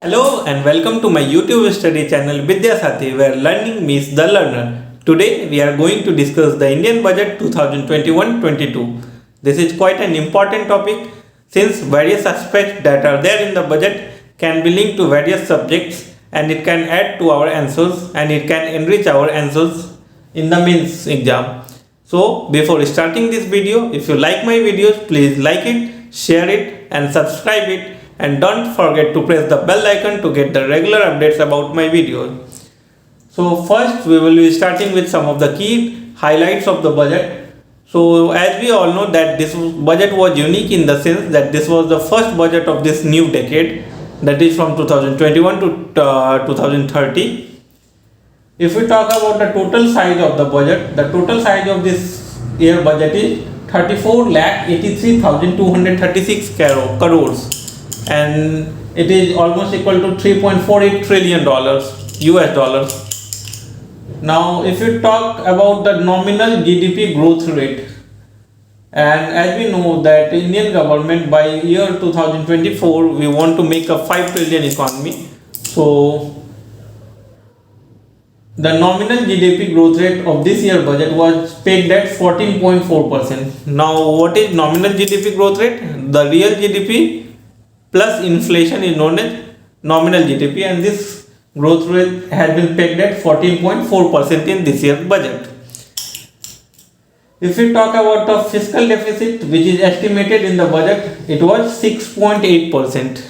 Hello and welcome to my YouTube study channel Vidya Sathi, where learning meets the learner. Today we are going to discuss the Indian budget 2021-22. This is quite an important topic since various aspects that are there in the budget can be linked to various subjects, and it can add to our answers and it can enrich our answers in the mains exam. So before starting this video, if you like my videos, please like it, share it and subscribe it, and don't forget to press the bell icon to get the regular updates about my videos. So first we will be starting with some of the key highlights of the budget. So as we all know that this budget was unique in the sense that this was the first budget of this new decade, that is from 2021 to 2030. If we talk about the total size of the budget, the total size of this year budget is 34,83,236 crores, and it is almost equal to $3.48 trillion US dollars. Now if you talk about the nominal GDP growth rate, and as we know that Indian government by year 2024 we want to make a 5 trillion economy. So the nominal GDP growth rate of this year budget was pegged at 14.4%. Now what is nominal GDP growth rate? The real GDP plus inflation is known as nominal GDP, and this growth rate has been pegged at 14.4% in this year's budget. If we talk about the fiscal deficit which is estimated in the budget, it was 6.8%.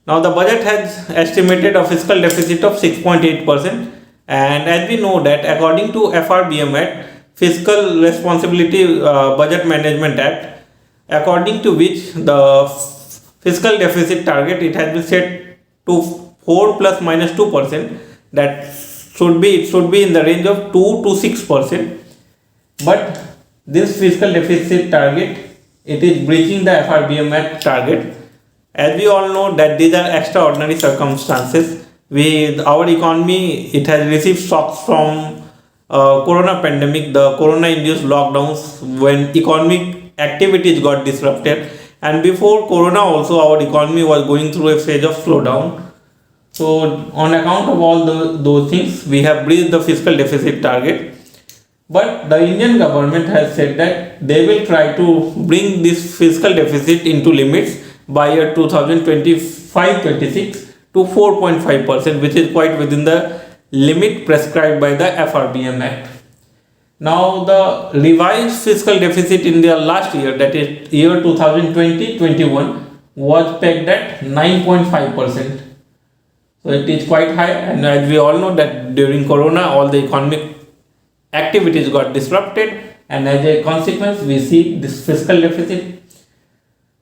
Now the budget has estimated a fiscal deficit of 6.8%, and as we know that according to FRBM Act, Fiscal Responsibility Budget Management Act, according to which the fiscal deficit target it has been set to 4 plus minus 2%, that should be in the range of 2 to 6%. But this fiscal deficit target, it is breaching the FRBM Act target. As we all know that these are extraordinary circumstances. With our economy, it has received shocks from corona pandemic, the corona induced lockdowns when economic activities got disrupted, and before corona also our economy was going through a phase of slowdown. So on account of all those things, we have breached the fiscal deficit target. But the Indian government has said that they will try to bring this fiscal deficit into limits by year 2025-26 to 4.5%, which is quite within the limit prescribed by the FRBM Act. Now the revised fiscal deficit in the last year, that is year 2020-21, was pegged at 9.5%. So it is quite high, and as we all know that during corona all the economic activities got disrupted, and as a consequence we see this fiscal deficit.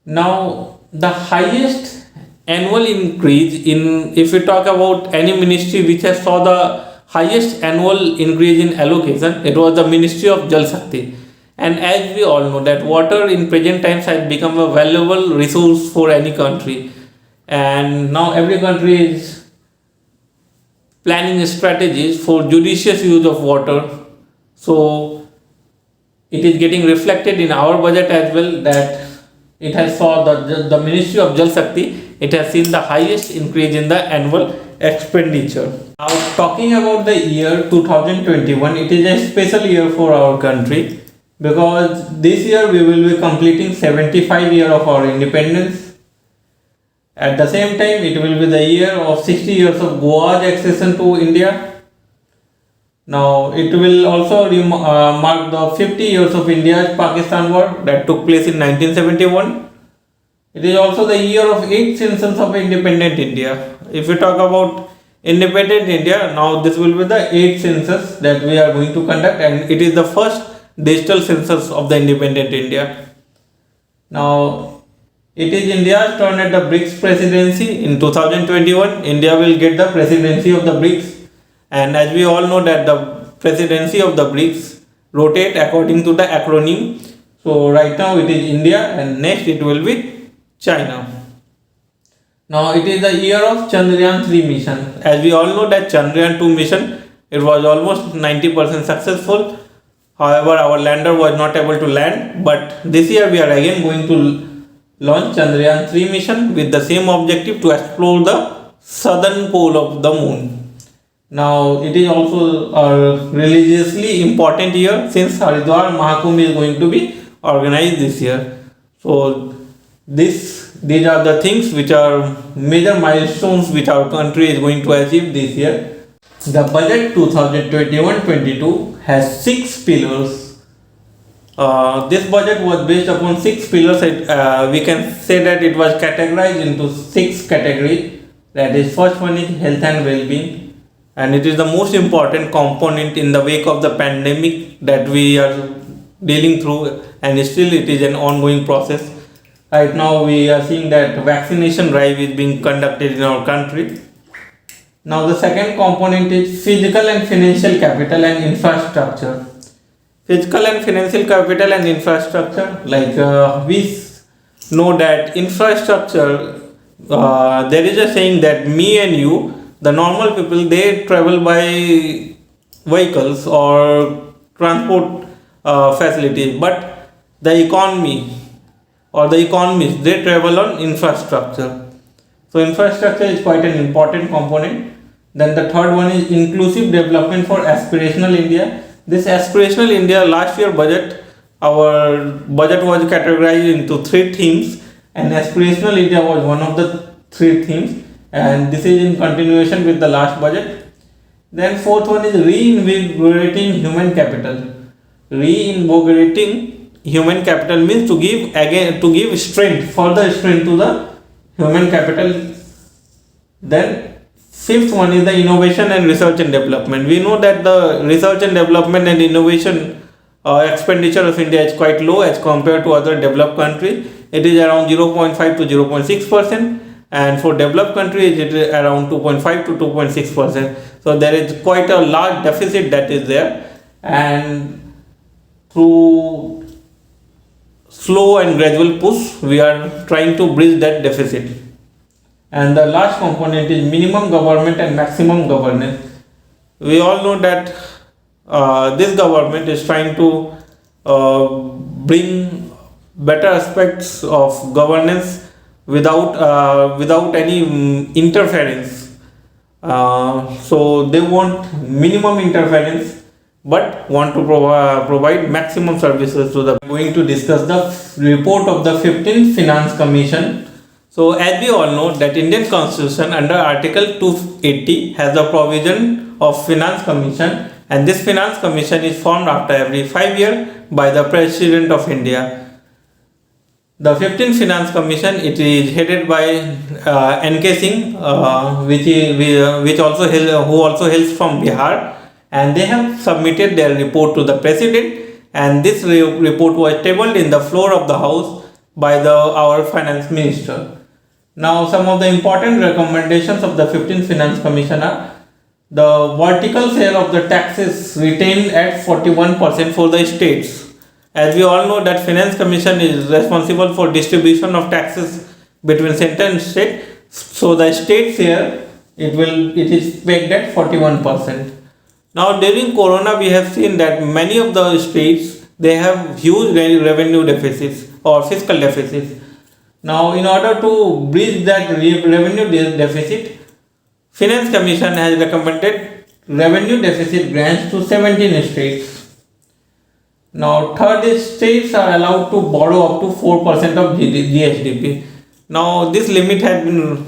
Now the highest annual increase in, if we talk about any ministry which has saw the highest annual increase in allocation, it was the Ministry of Jal Shakti. And as we all know that water in present times has become a valuable resource for any country, and now every country is planning strategies for judicious use of water. So it is getting reflected in our budget as well, that it has saw the Ministry of Jal Shakti, it has seen the highest increase in the annual expenditure. Now talking about the year 2021, it is a special year for our country because this year we will be completing 75 years of our independence. At the same time, it will be the year of 60 years of Goa's accession to India. Now it will also mark the 50 years of India-Pakistan war that took place in 1971. It is also the year of 8th census of independent India. If we talk about independent India, now this will be the 8th census that we are going to conduct, and it is the first digital census of the independent India. Now it is India's turn at the BRICS presidency. In 2021, India will get the presidency of the BRICS, and as we all know that the presidency of the BRICS rotate according to the acronym. So right now it is India, and next it will be China. Now it is the year of Chandrayaan 3 mission. As we all know that Chandrayaan 2 mission, it was almost 90% successful. However, our lander was not able to land, but this year we are again going to launch Chandrayaan 3 mission with the same objective to explore the southern pole of the moon. Now it is also a religiously important year since Haridwar Mahakumbh is going to be organized this year. So these are the things which are major milestones which our country is going to achieve this year. The budget 2021-22 has 6 pillars. This budget was based upon 6 pillars. We can say that it was categorized into 6 categories. That is, first one is health and well-being, and it is the most important component in the wake of the pandemic that we are dealing through, and still it is an ongoing process. Right now we are seeing that vaccination drive is being conducted in our country. Now the second component is physical and financial capital and infrastructure. Physical and financial capital and infrastructure, like we know that infrastructure, there is a saying that me and you, the normal people, they travel by vehicles or transport facilities, but the economy or the economists, they travel on infrastructure. So infrastructure is quite an important component. Then the third one is inclusive development for aspirational India. This aspirational India, last year budget, our budget was categorized into 3 themes, and aspirational India was one of the 3 themes, and this is in continuation with the last budget. Then fourth one is reinvigorating human capital. Reinvigorating human capital means to give strength, further strength to the human capital. Then fifth one is the innovation and research and development. We know that the research and development and innovation expenditure of India is quite low as compared to other developed countries. It is around 0.5 to 0.6%, and for developed countries it is around 2.5 to 2.6%. So there is quite a large deficit that is there, and through slow and gradual push we are trying to bridge that deficit. And the last component is minimum government and maximum governance. We all know that this government is trying to bring better aspects of governance without any interference. So they want minimum interference but want to provide maximum services to the. We are going to discuss the report of the 15th Finance Commission. So as we all know that Indian Constitution under Article 280 has the provision of Finance Commission, and this Finance Commission is formed after every 5 years by the President of India. The 15th Finance Commission, it is headed by N.K. Singh, who also hails from Bihar, and they have submitted their report to the President, and this report was tabled in the floor of the House by our Finance Minister. Now some of the important recommendations of the 15th Finance Commission are: the vertical share of the taxes retained at 41% for the states. As we all know that Finance Commission is responsible for distribution of taxes between center and state. So the state share, it is pegged at 41%. Now during Corona we have seen that many of the states, they have huge revenue deficits or fiscal deficits. Now in order to bridge that revenue deficit, Finance Commission has recommended revenue deficit grants to 17 states. Now third states are allowed to borrow up to 4% of GSDP. Now this limit has been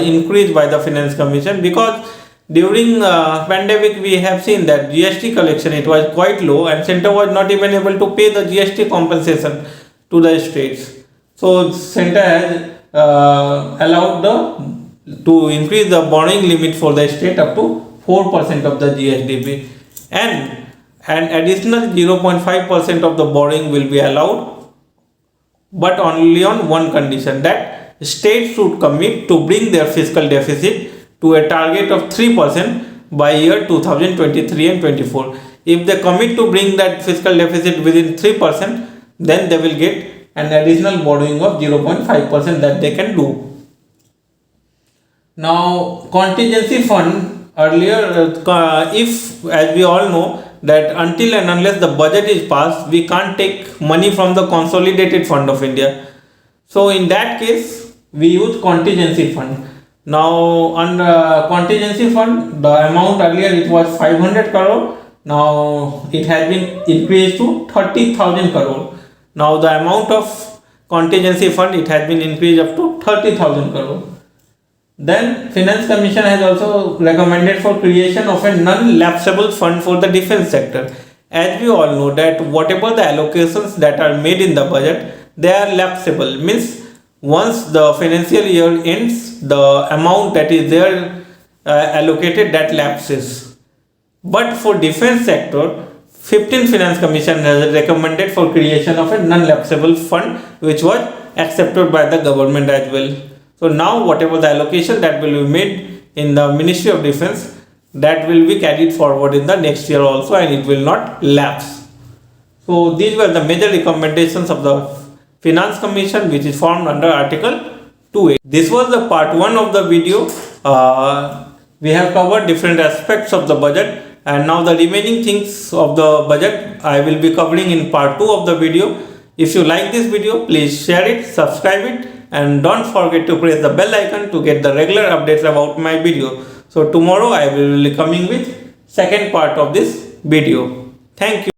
increased by the Finance Commission because during pandemic we have seen that GST collection, it was quite low, and center was not even able to pay the GST compensation to the states. So center has allowed to increase the borrowing limit for the state up to 4% of the GSDP, and an additional 0.5% of the borrowing will be allowed, but only on one condition, that states should commit to bring their fiscal deficit to a target of 3% by year 2023 and 24. If they commit to bring that fiscal deficit within 3%, then they will get an additional borrowing of 0.5% that they can do. Now contingency fund, earlier if, as we all know, that until and unless the budget is passed, we can't take money from the consolidated fund of India. So in that case we use contingency fund. Now under contingency fund, the amount earlier it was 500 crore. Now it has been increased to 30,000 crore. Now the amount of contingency fund, it has been increased up to 30,000 crore. Then Finance Commission has also recommended for creation of a non-lapsable fund for the defense sector. As we all know that whatever the allocations that are made in the budget, they are lapsable. Means once the financial year ends, the amount that is there allocated, that lapses. But for defense sector, 15th Finance Commission has recommended for creation of a non-lapsable fund, which was accepted by the government as well. So now whatever the allocation that will be made in the Ministry of Defense, that will be carried forward in the next year also, and it will not lapse. So these were the major recommendations of the Finance Commission, which is formed under Article 2A. This was the part 1 of the video. We have covered different aspects of the budget, and now the remaining things of the budget I will be covering in part 2 of the video. If you like this video, please share it, subscribe it, and don't forget to press the bell icon to get the regular updates about my video. So tomorrow I will be coming with second part of this video. Thank you.